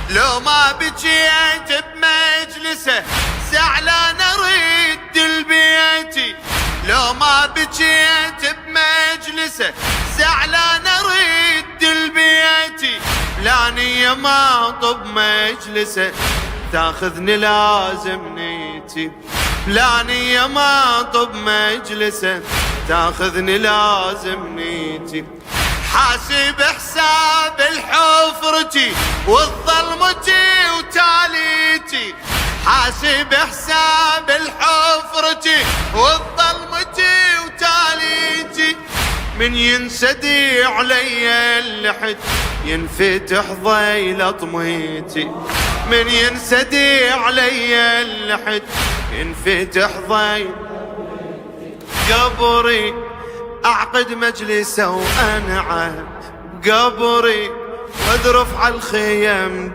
لو ما بجيت بمجلسه زعلان ارد لبيتي. لو ما بجيت بمجلسه زعلان ارد لبيتي. لاني ما طب مجلسه تاخذني لازم نيتي. لاني ما طب مجلسه تاخذني لازم نيتي. حاسب حساب الحفرتي والظلمتي وتاليتي. حاسب حساب الحفرتي والظلمتي وتاليتي. من ينسدي علي اللحد ينفتح ضيل طميتي. من ينسدي علي اللحد ينفتح ضيل قبري. اعقد مجلسه وانعى بقبري واذرف على الخيم